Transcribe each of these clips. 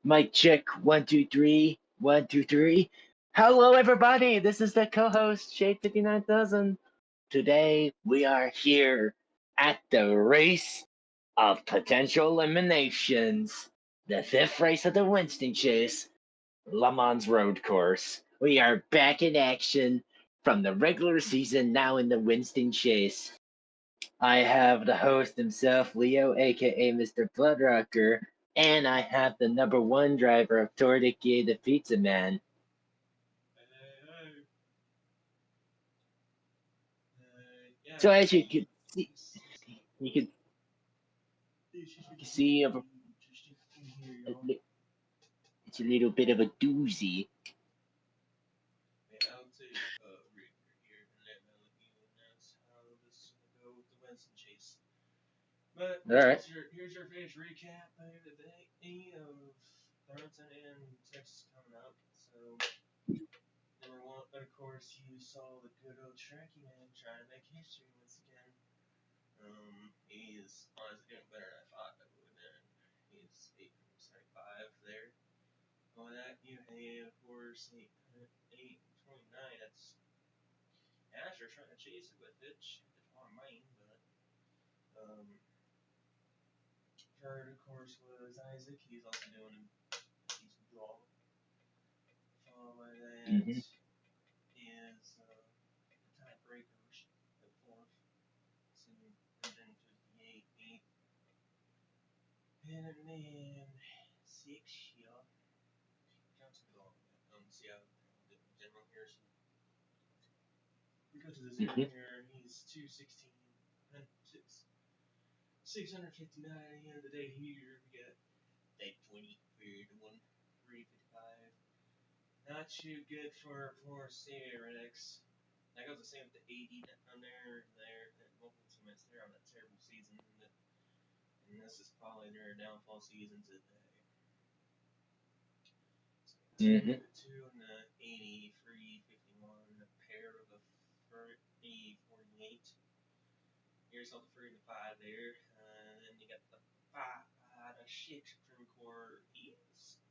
Mic check 1 2 3 1 2 3. Hello, everybody. This is the co-host Shade 59,000. Today we are here at the race of potential eliminations, the fifth race of the Winston Chase, Le Mans Road Course. We are back in action from the regular season, now in the Winston Chase. I have the host himself, Leo, aka Mr. Bloodrocker, and I have the number one driver of Tordiki, the Pizza Man. So as you can see, you can see it's a little bit of a doozy. I'll take Rick here and let you announce how this is gonna go with the Winston Chase. But All right. here's your first recap of the day of Thornton and Texas coming up. So number one, of course, you saw the good old Tracky Man trying to make history once again. He is honestly doing better than I thought that would have been. He's 875 there. On that, you have, of course, 829. That's Asher trying to chase it with it. Didn't want mine, but third, of course, was Isaac. He's also doing a decent job. Followed by that is the tiebreakers at fourth. So, and then 58, 8. And then 6, yeah. Johnson going. See how the general here. So we go to the zero here. He's 216 and 659 at the end of the day here. We got that 20 for the 355. Not too good for Chaserace5. That goes the same with the 80 on there, that multiple teammates there on that terrible season. And this is probably their downfall season today. So, 2 and the 80, 351, a pair of the 30, 48. Here's all the 3 and the 5 there. Then you got the 5, the 6 Supreme Core. He's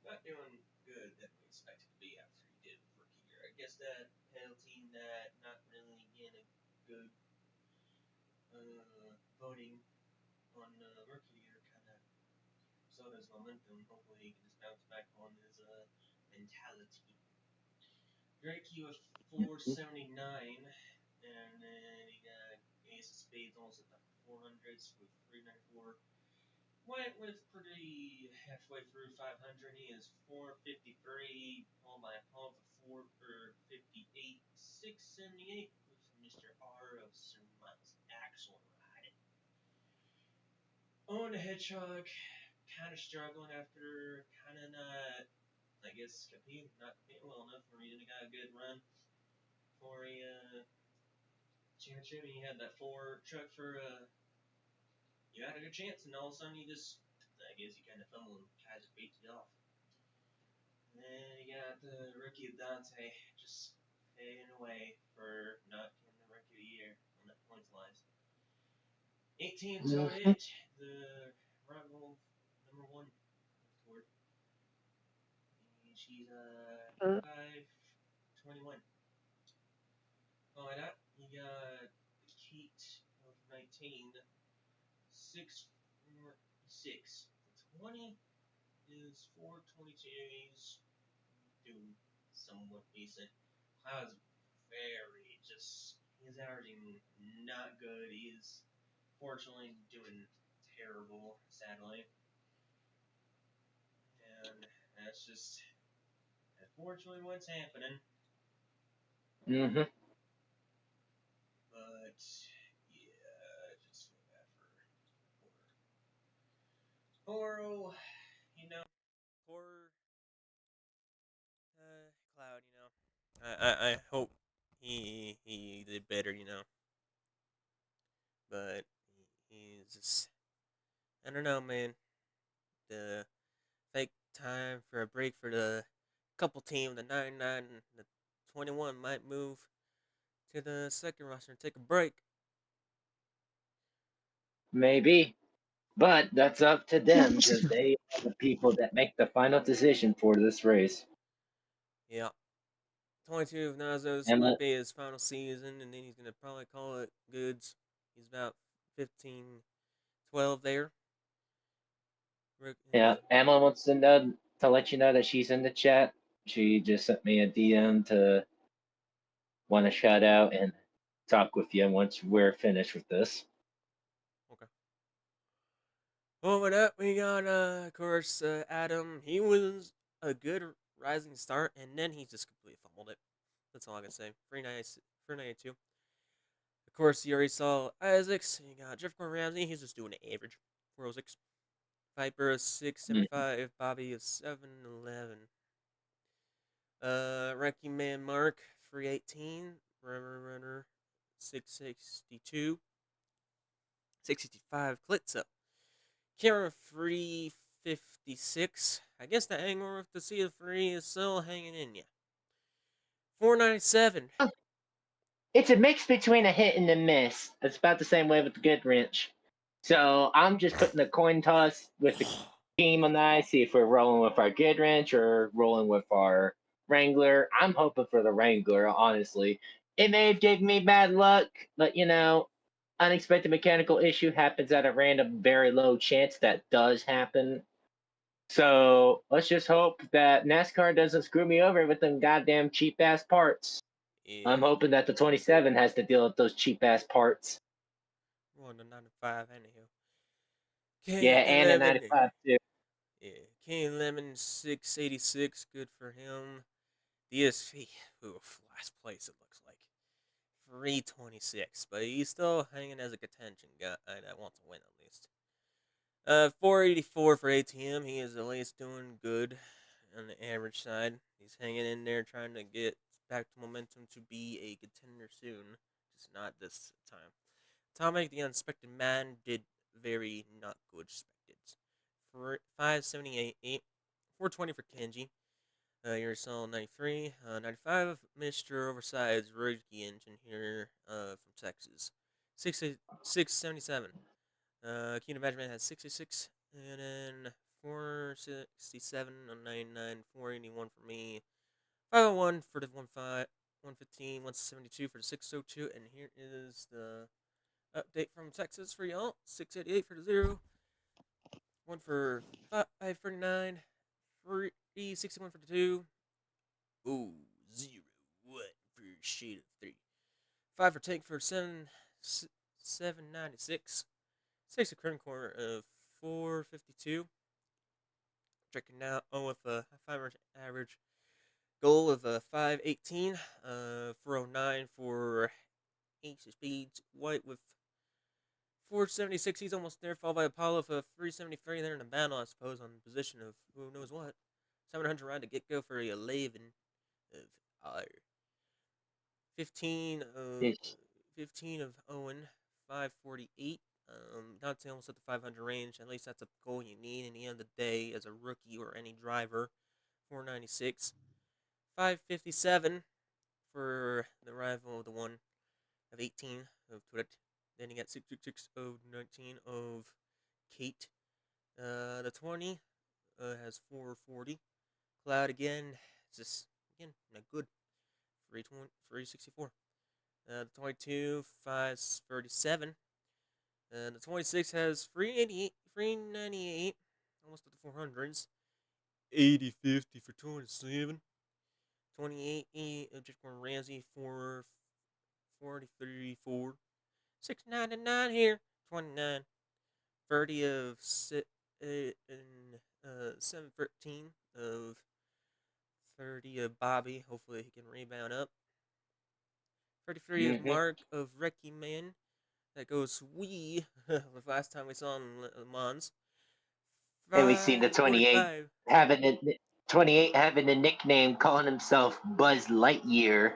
not doing good that we expected to be after he did rookie year. I guess that penalty, that not really getting a good voting on rookie year kind of slowed his momentum. Hopefully he can just bounce back on his mentality. Drake, he was 479, and then he got Ace of Spades almost at the 400s with 394. Went with pretty halfway through 500. He is 453. Paul by Paul for 458. 678 with Mr. R of Surmise Axel Ride. On the Hedgehog, kind of struggling after kind of not, I guess, not competing well enough for me to got a good run for a championship. He had that 4 truck for you had a good chance, and all of a sudden you just, I guess you kind of fell and Kaiser beat you off. And then you got the rookie of Dante just fading away for not getting the rookie of the year on that points wise. 18's got it, the rival number 1 Ford. And she's 521. Oh, and that you got the Keat of 19, 646. 20 is 422. He's doing somewhat decent. Cloud's very just, he's averaging not good. He's fortunately doing terrible, sadly. And that's just unfortunately what's happening. But yeah, just feel bad for Oro, you know, poor Cloud, you know. I hope he did better, you know. But he's just, I don't know, man. The fake time for a break for the couple team, the 99 and the 21 might move to the second roster and take a break. Maybe. But that's up to them because they are the people that make the final decision for this race. Yeah. 22 of Nazo's Emma, might be his final season, and then he's going to probably call it goods. He's about 15, 12 there. yeah, Emma wants to know to let you know that she's in the chat. She just sent me a DM to want to shout out and talk with you once we're finished with this. Okay. Moving up, we got, of course, Adam. He was a good rising start, and then he just completely fumbled it. That's all I can say. 392. Of course, you already saw Isaacs. You got Jeffcorn Ramsey. He's just doing an average. 406. Viper is 675. Bobby is 711. Wrecking Man Mark, 318. Runner, 662. 665. Klitzo. Kara, 356. I guess the hangover with the Sea of Free is still hanging in you. 497. It's a mix between a hit and a miss. It's about the same way with the good wrench. So I'm just putting a coin toss with the team on the ice, see if we're rolling with our good wrench or rolling with our Wrangler. I'm hoping for the Wrangler, honestly. It may have given me bad luck, but unexpected mechanical issue happens at a random, very low chance that does happen. So let's just hope that NASCAR doesn't screw me over with them goddamn cheap ass parts. Yeah. I'm hoping that the 27 has to deal with those cheap ass parts. We're on the 95 anyhow. Yeah, and a K11. 95 too. Yeah. K11, 686. Good for him. DSV. Oof. Last place, it looks like. 326. But he's still hanging as a contention guy that wants to win at least. 484 for ATM. He is at least doing good on the average side. He's hanging in there trying to get back to momentum to be a contender soon. Just not this time. Tomic the Unexpected Man did very not good expected. For 578, 420 for Kenji. You're selling 93. 95, Mr. Oversized Rookie Engine here from Texas. 677. Kingdom Management has 66, and then 467 on 99, 481 for me, 501 for the 115, 172 for the 602, and here is the update from Texas for y'all. 688 for the 0, 1 for 539, 361 for the 2, ooh, 0, 1 for Shade of 3, 5 for Tank for 796. 6 current core of 452. Checking out with a 5 average goal of 518. 409 for Ace of Speeds. White with 476. He's almost there, followed by Apollo for 373. They're in a battle, I suppose, on the position of who knows what. 700 round to get go for 11 of R. 15 of 15 of Owen. 548. Dante almost at the 500 range. At least that's a goal you need in the end of the day as a rookie or any driver. 496. 557 for the rival of the one of 18 of Tourette. Then you got 666 of 19 of Kate. The 20 has 440. Cloud again. Just, again, not good. 364. The 22, 537. The 26 has 388, 398, almost at the 400s. 8050 for 207. 28 of Jeff Gordon Ramsay, 443, 4. 699 here. 29. 30 of 713 of 30 of Bobby. Hopefully he can rebound up. 33 of Mark of Wrecky Man. That goes the last time we saw him in Le Mans. And we see the 28 having a nickname, calling himself Buzz Lightyear.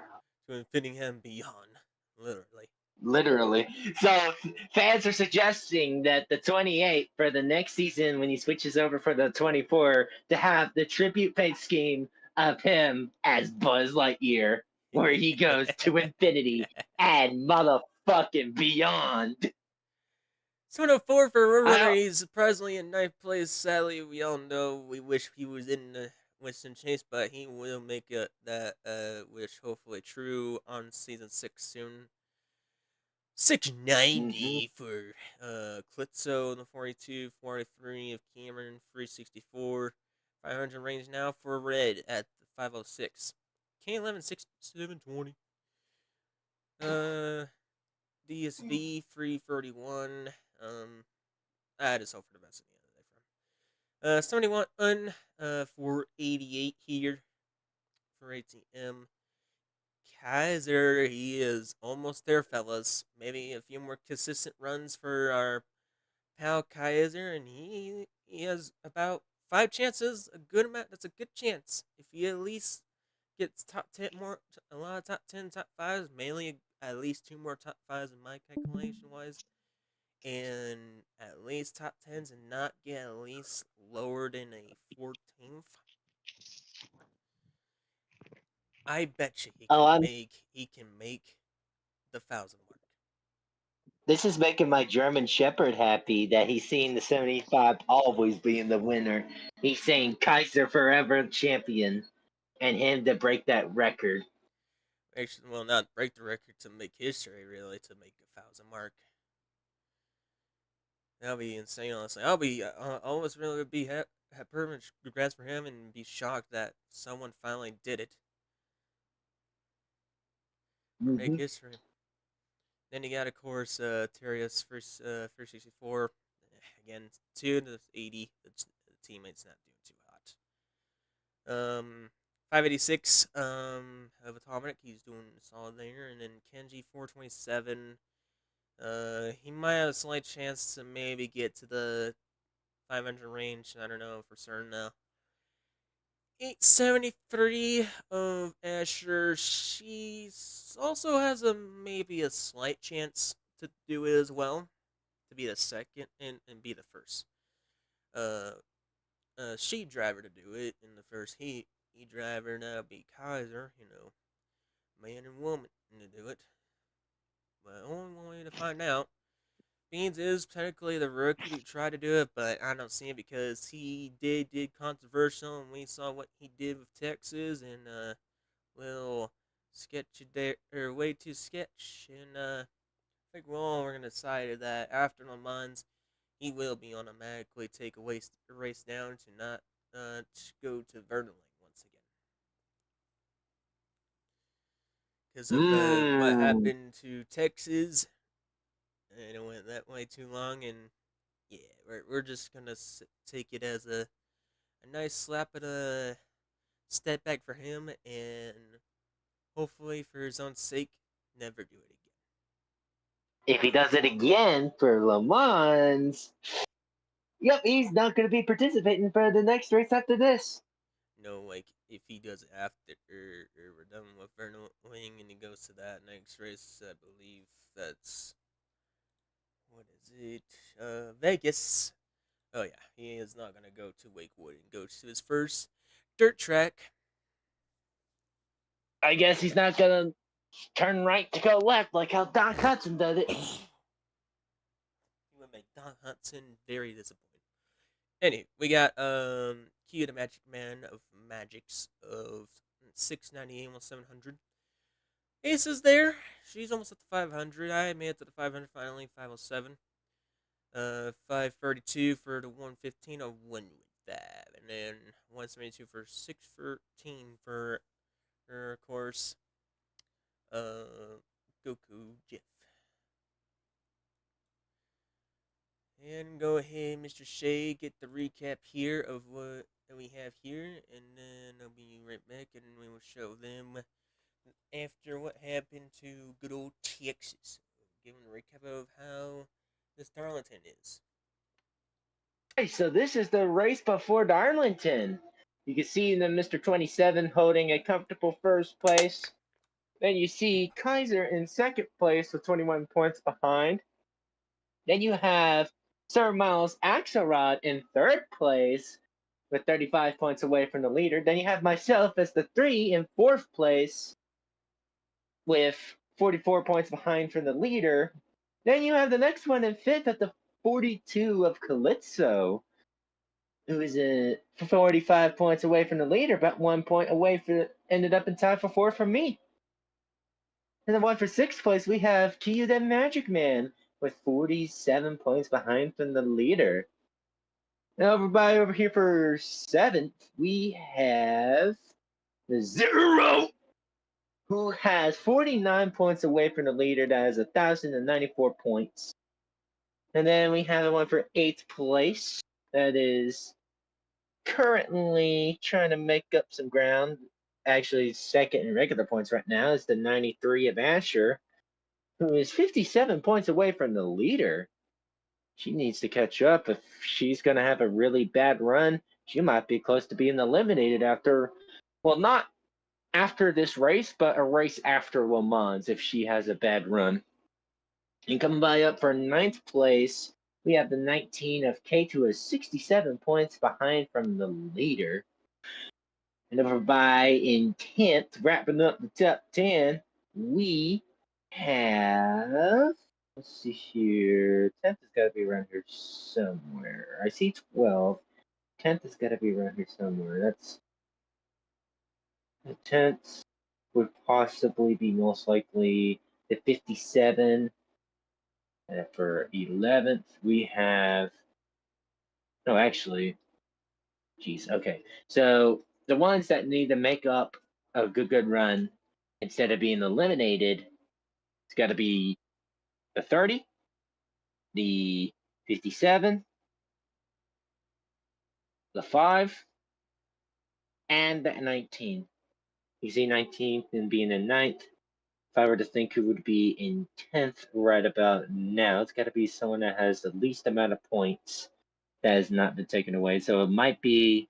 To infinity and beyond, literally. Literally. So fans are suggesting that the 28 for the next season, when he switches over for the 24, to have the tribute paid scheme of him as Buzz Lightyear, where he goes to infinity and motherfucking beyond. 704 for I Roadrunner. don't. He's surprisingly in ninth place. Sadly, we all know we wish he was in the Winston Chase, but he will make that wish hopefully true on season 6 soon. 690 for Klitzo in the 42, 43 of Cameron, 364. 500 range now for Red at 506. K11, 720. DSV, 331. I just hope for the best at the end of the day for him. 71 for 88 here for ATM. Kaiser, he is almost there, fellas. Maybe a few more consistent runs for our pal Kaiser, and he has about 5 chances. A good amount. That's a good chance. If he at least gets top 10 more, a lot of top 10, top 5s, mainly at least 2 more top 5s in my calculation wise, and at least top 10s, and not get at least lower than a 14th. I bet you Oh, he can make the 1,000 mark. This is making my German Shepherd happy that he's seeing the 75 always being the winner. He's saying Kaiser forever champion and him to break that record. Actually, well, not break the record to make history, really, to make a 1,000 mark. That'll be insane, honestly. I'll always really be permanent regrets for him and be shocked that someone finally did it. Or make Mm-hmm. history. Then you got, of course, Terrius first 64. Again, 2 to 80. The teammate's not doing too hot. 586 of Atomic. He's doing solid there. And then Kenji 427. He might have a slight chance to maybe get to the 500 range. I don't know for certain now. 873 of Asher. She also has maybe a slight chance to do it as well, to be the second and be the first. Uh, she driver to do it in the first heat. He driver now be Kaiser, man and woman to do it. But only one way to find out. Beans is technically the rookie to try to do it, but I don't see it because he did controversial, and we saw what he did with Texas, and little sketchy there, or way too sketch, and I think we're gonna decide that after Le Mans, he will be automatically take a race down to not to go to Vernoling once again because of what Mm. happened to Texas, and it went that way too long, and yeah, we're just gonna take it as a nice slap at a step back for him, and hopefully for his own sake, never do it again. If he does it again for Le Mans, yep, he's not going to be participating for the next race after this. No, like if he does it after we're done with Vernon Wing and he goes to that next race, I believe that's what is it? Vegas. Oh yeah, he is not gonna go to Wakewood and go to his first dirt track. I guess he's not going to turn right to go left like how Doc Hudson does it. He would make Don Hudson very disappointed. Anyway, we got Kia the Magic Man of Magics of 698, almost 700. Ace is there. She's almost at the 500. I made it to the 500 finally, 507. 532 for the 115 of 115. And then 172 for 613 for her, of course, Goku Jiff. And go ahead, Mr. Shea, get the recap here of what we have here, and then I'll be right back, and we will show them after what happened to good old Texas. Give them a recap of how this Darlington is. Hey, so this is the race before Darlington. You can see the Mr. 27 holding a comfortable first place. Then you see Kaiser in second place with 21 points behind. Then you have Sir Miles Axelrod in third place with 35 points away from the leader. Then you have myself as the 3 in fourth place with 44 points behind from the leader. Then you have the next one in fifth at the 42 of Calypso, who is 45 points away from the leader, but 1 point away ended up in tie for fourth from me. And then one for sixth place, we have Kiyu the Magic Man with 47 points behind from the leader. Now over here for seventh, we have the Zero, who has 49 points away from the leader. That is 1,094 points. And then we have the one for eighth place. That is currently trying to make up some ground. Actually, second in regular points right now is the 93 of Asher, who is 57 points away from the leader. She needs to catch up. If she's going to have a really bad run, she might be close to being eliminated after, well, not after this race, but a race after Le Mans if she has a bad run. And coming by up for ninth place, we have the 19 of Kate, who is 67 points behind from the leader. And over by in 10th, wrapping up the top 10, we have, let's see here, 10th has got to be around here somewhere. I see 12. 10th has got to be around here somewhere. That's, the 10th would possibly be most likely the 57. And for 11th, we have, no, actually, geez, okay. So the ones that need to make up a good run instead of being eliminated, it's got to be the 30, the 57, the 5, and the 19. You see 19th and being in 9th. If I were to think who would be in 10th right about now, it's got to be someone that has the least amount of points that has not been taken away. So it might be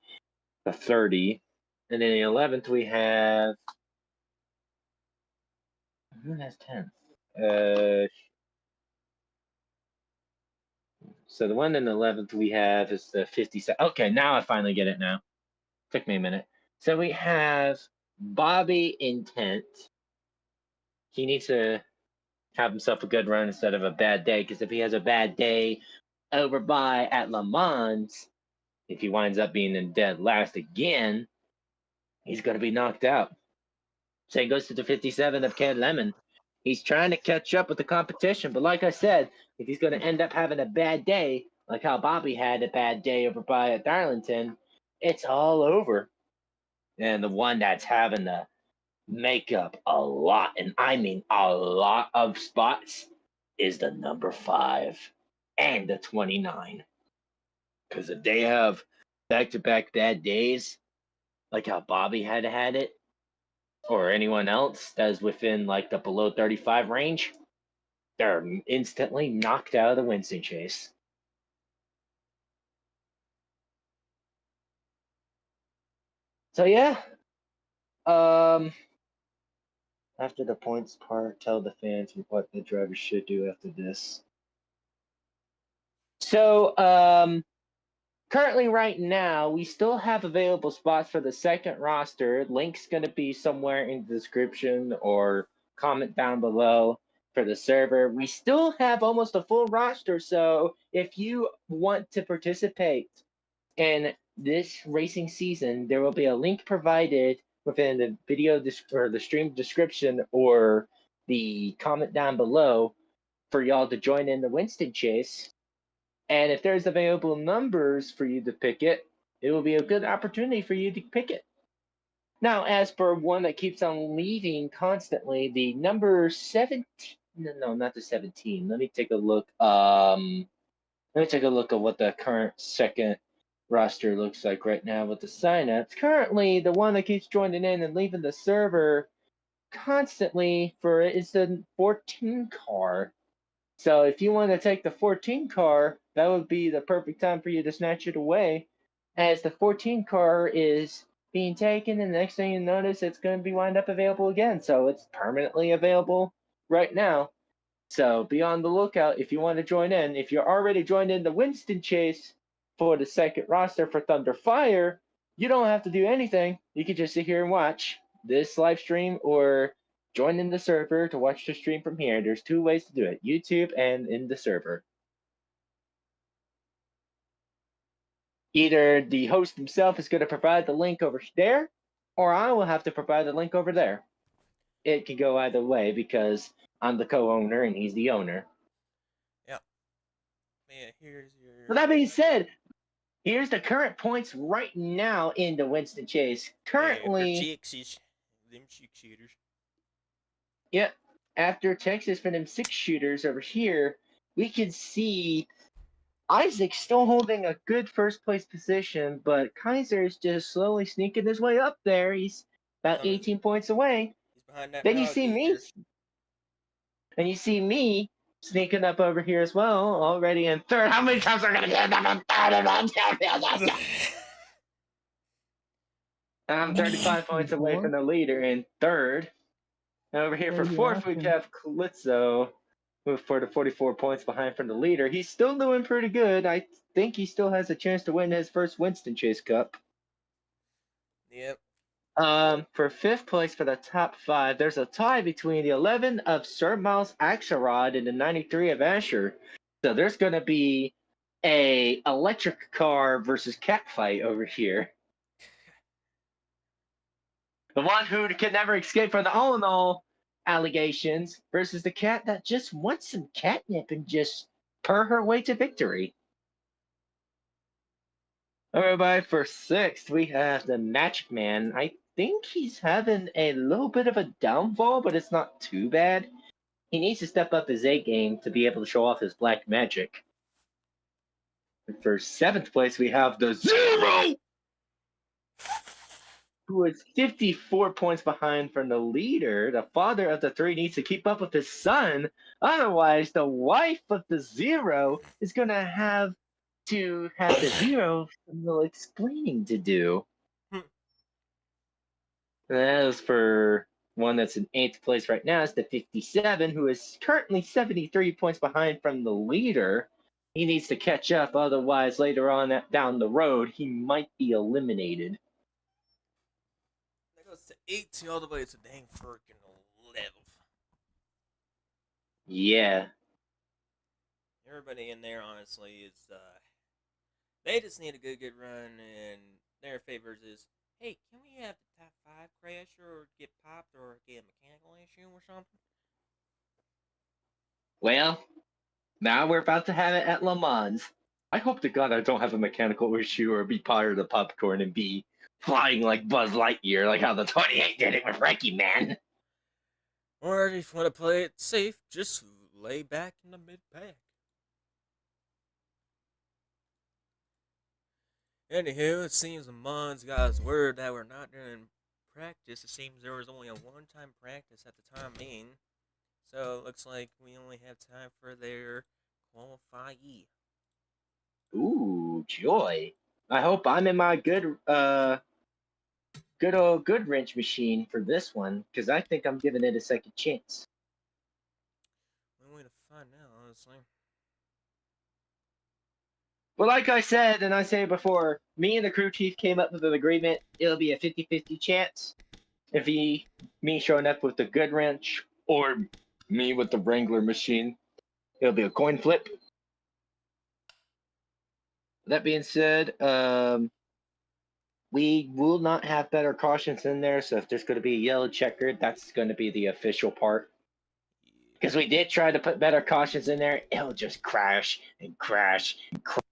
the 30. And then the 11th, we have, who has 10th? So the one in the 11th we have is the 57. Okay, now I finally get it now. Took me a minute. So we have Bobby in 10th. He needs to have himself a good run instead of a bad day, because if he has a bad day over by at Le Mans, if he winds up being in dead last again, he's going to be knocked out. Same goes to the 57 of Ken Lemon. He's trying to catch up with the competition, but like I said, if he's going to end up having a bad day, like how Bobby had a bad day over by at Darlington, it's all over. And the one that's having to make up a lot, and I mean a lot of spots, is the number 5 and the 29. Because if they have back-to-back bad days, like how Bobby had it, or anyone else that is within like the below 35 range, they're instantly knocked out of the Winston chase. So yeah, after the points part, tell the fans what the drivers should do after this. So currently right now, we still have available spots for the second roster. Link's going to be somewhere in the description or comment down below for the server. We still have almost a full roster, so if you want to participate in this racing season, there will be a link provided within the video or the stream description or the comment down below for y'all to join in the Winston chase. And if there's available numbers for you to pick it, it will be a good opportunity for you to pick it. Now, as for one that keeps on leaving constantly, the number 17, no, not the 17. Let me take a look. Let me take a look at what the current second roster looks like right now with the signups. Currently, the one that keeps joining in and leaving the server constantly for it is the 14 car. So if you want to take the 14 car, that would be the perfect time for you to snatch it away, as the 14 car is being taken, and the next thing you notice, it's going to be wind up available again. So it's permanently available right now. So be on the lookout if you want to join in. If you're already joined in the Winston chase for the second roster for Thunder Fire, you don't have to do anything. You can just sit here and watch this live stream or join in the server to watch the stream from here. There's 2 ways to do it, YouTube and in the server. Either the host himself is going to provide the link over there, or I will have to provide the link over there. It could go either way because I'm the co-owner and he's the owner. Yeah. Yeah, here's With your. that being said, here's the current points right now in the Winston Chase. After Currently, Texas. Them 6-shooters. yep, after Texas for them 6-shooters over here, we can see Isaac still holding a good first place position, but Kaiser is just slowly sneaking his way up there. He's about Coming. 18 points away. He's behind that Then you dog see me, eater. and you see me sneaking up over here as well, already in third. How many times are gonna get third? I'm 35 points away from the leader in third. And over here for fourth, we have Klitzo, who for the 44 points behind from the leader. He's still doing pretty good. I think he still has a chance to win his first Winston Chase Cup. Yep. For fifth place for the top five, there's a tie between the 11 of Sir Miles Axelrod and the 93 of Asher. So there's going to be a electric car versus cat fight over here. The one who can never escape from the all-in-all allegations versus the cat that just wants some catnip and just purr her way to victory. Everybody, for sixth, we have the Magic Man. I think he's having a little bit of a downfall, but it's not too bad. He needs to step up his A game to be able to show off his black magic. And for seventh place, we have the Zero, who is 54 points behind from the leader. The father of the three needs to keep up with his son. Otherwise, the wife of the Zero is going to have the Zero some little explaining to do. That is for one that's in eighth place right now. It's the 57, who is currently 73 points behind from the leader. He needs to catch up, otherwise, later on down the road, he might be eliminated. That goes to 18 all the way to dang freaking 11. Yeah. Everybody in there, honestly, is they just need a good run, and their favors is, hey, can we have the top 5 crash or get popped or get a mechanical issue or something? Well, now we're about to have it at Le Mans. I hope to God I don't have a mechanical issue or be part of the popcorn and be flying like Buzz Lightyear, like how the 28 did it with Frankie, man. Or if you want to play it safe, just lay back in the mid-pack. Anywho, it seems the Mons got his word that we're not doing practice. It seems there was only a one-time practice at the time being. So it looks like we only have time for their qualifiee. Ooh, joy. I hope I'm in my good old Goodwrench machine for this one, because I think I'm giving it a second chance. One way to find out, honestly. But like I said, and I said before, me and the crew chief came up with an agreement. It'll be a 50-50 chance. If me showing up with the Goodwrench or me with the Wrangler machine, it'll be a coin flip. That being said, we will not have better cautions in there. So if there's going to be a yellow checker, that's going to be the official part. Because we did try to put better cautions in there, it'll just crash and crash and crash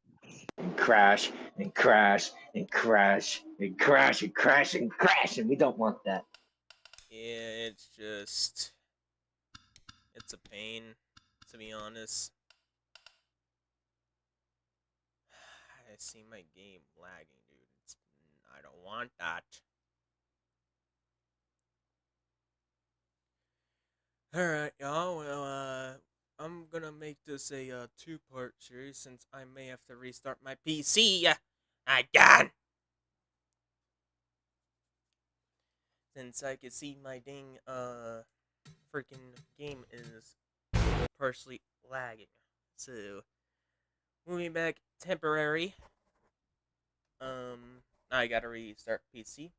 and crash and crash and crash and crash and crash, and we don't want that. Yeah, it's a pain, to be honest. I see my game lagging, dude. I don't want that. Alright, y'all. Well, I'm gonna make this a two-part series since I may have to restart my PC again. Since I can see my dang freaking game is partially lagging. So moving back temporary. I gotta restart PC.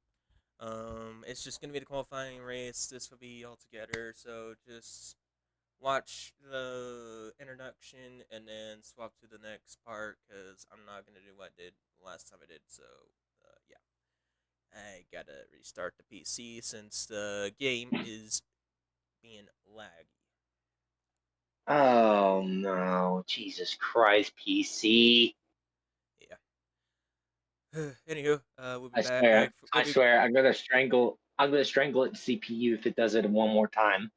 It's just gonna be the qualifying race. This will be all together. So just watch the introduction and then swap to the next part because I'm not gonna do what I did last time I did. So yeah, I gotta restart the PC since the game is being laggy. Oh no, Jesus Christ, PC! Yeah. Anywho, we'll be I back. swear, We'll I be. swear, I'm gonna strangle. I'm gonna strangle its CPU if it does it one more time.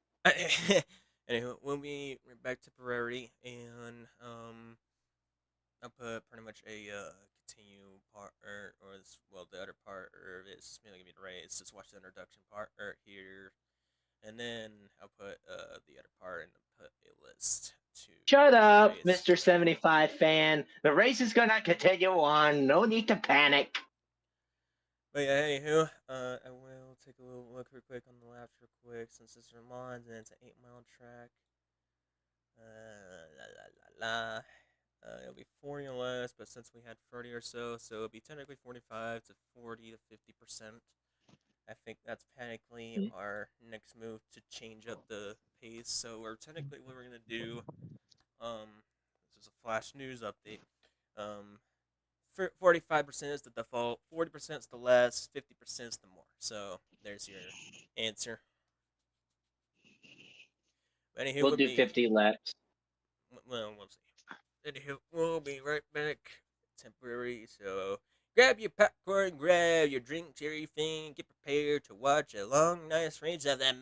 Anywho, we'll be right back temporarily, and I'll put pretty much a continue part well the other part or it's mainly gonna be the race. Just watch the introduction part here, and then I'll put the other part and put a list to Shut the up, race. Mr. 75 fan. The race is gonna continue on. No need to panic. But yeah, anywho, I will take a little look real quick on the laps real quick since this reminds and it's an 8 mile track. La la la. It'll be 40 or less, but since we had 30 or so it'll be technically 45 to 40 to 50%. I think that's technically our next move to change up the pace. So we're technically what we're gonna do. This is a flash news update. 45% is the default, 40% is the less, 50% is the more. So there's your answer. Anywho, We'll we'll do be 50 laps. well, we'll see. Anywho, we'll be right back. Temporary, so grab your popcorn, grab your drinks, everything. Get prepared to watch a long, nice race of them